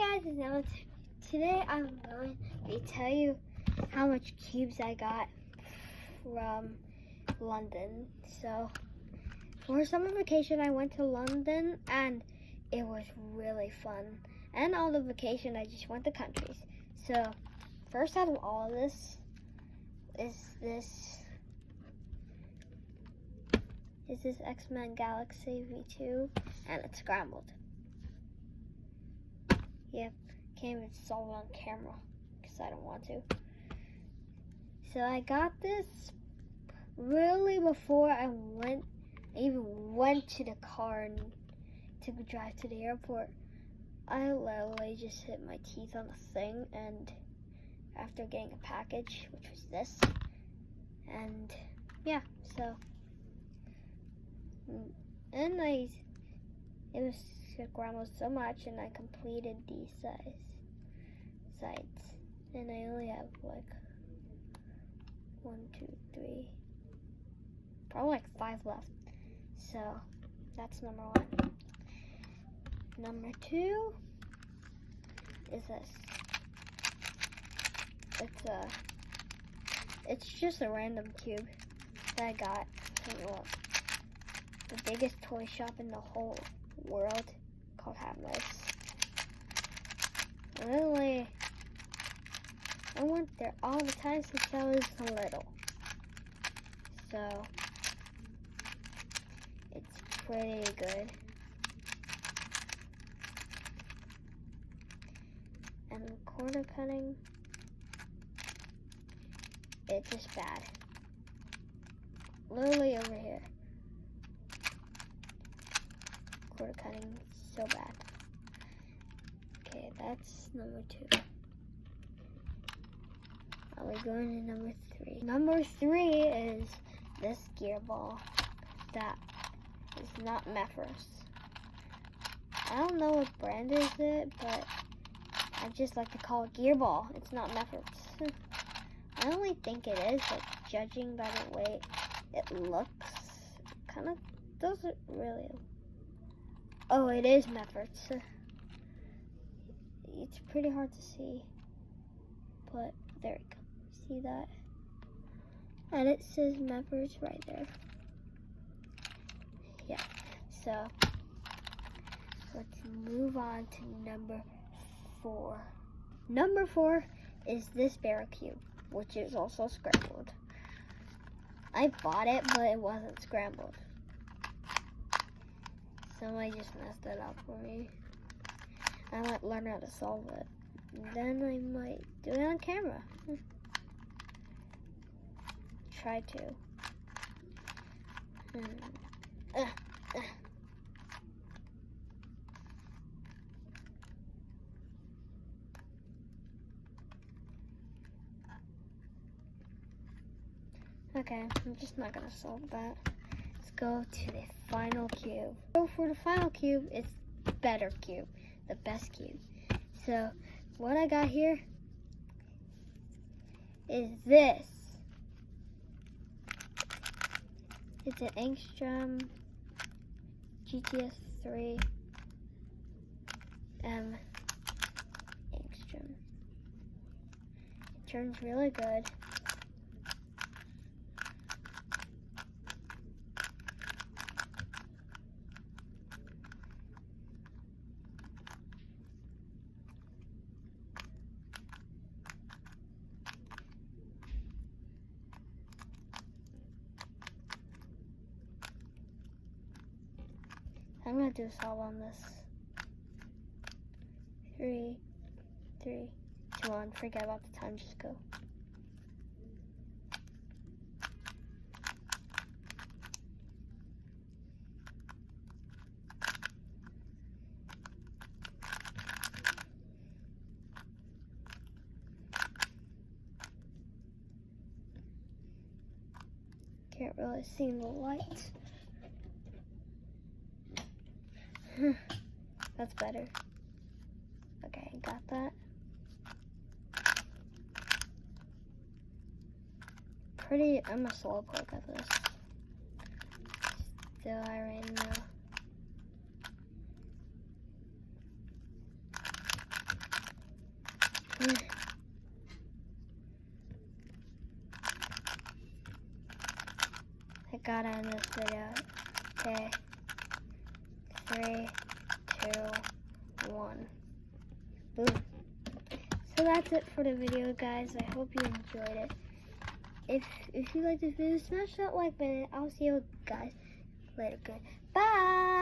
guys, now today I'm going to tell you how much cubes I got from London. So for summer vacation I went to London and it was really fun. And on the vacation I just went to countries. So first out of all of this is this X-Men Galaxy V2 and it's scrambled. Yep, can't even solve it on camera because I don't want to. So I got this really before I even went to the car and took a drive to the airport. I literally just hit my teeth on the thing, and after getting a package, which was this, and yeah, so and it was scrambled so much, and I completed these sides, and I only have like 1, 2, 3, probably like 5 left. So that's number 1. Number 2 is this. It's just a random cube that I got from the biggest toy shop in the whole world called Hamlet's. Literally, I went there all the time since I was little. So it's pretty good. And corner cutting, it's just bad. Literally over here. Quarter cutting so bad. Okay, that's number 2. Are we going to number 3? Number 3 is this gear ball that is not Meffers. I don't know what brand is it, but I just like to call it gear ball. It's not Meffers. I only think it is, but judging by the way it looks, kind of doesn't really. Oh, it is Meffers. It's pretty hard to see, but there we go. See that? And it says Meffers right there. Yeah, so let's move on to number 4. Number 4 is this Barra Cube, which is also scrambled. I bought it, but it wasn't scrambled. Somebody just messed it up for me. I might learn how to solve it. Then I might do it on camera. Try to. Okay, I'm just not gonna solve that. Let's go to the final cube. So for the final cube, it's better cube, the best cube. So what I got here is this. It's an Angstrom GTS 3 M Angstrom. It turns really good. I'm gonna do a solve on this. 3, 2, 1. Forget about the time, just go. Can't really see in the light. That's better. Okay, got that. I'm a slowpoke at this. Still, I already know. I gotta end this video. Okay. 3, 2, 1. Boom. So that's it for the video, guys. I hope you enjoyed it. If you like this video, smash that like button. I'll see you guys later. Good. Bye.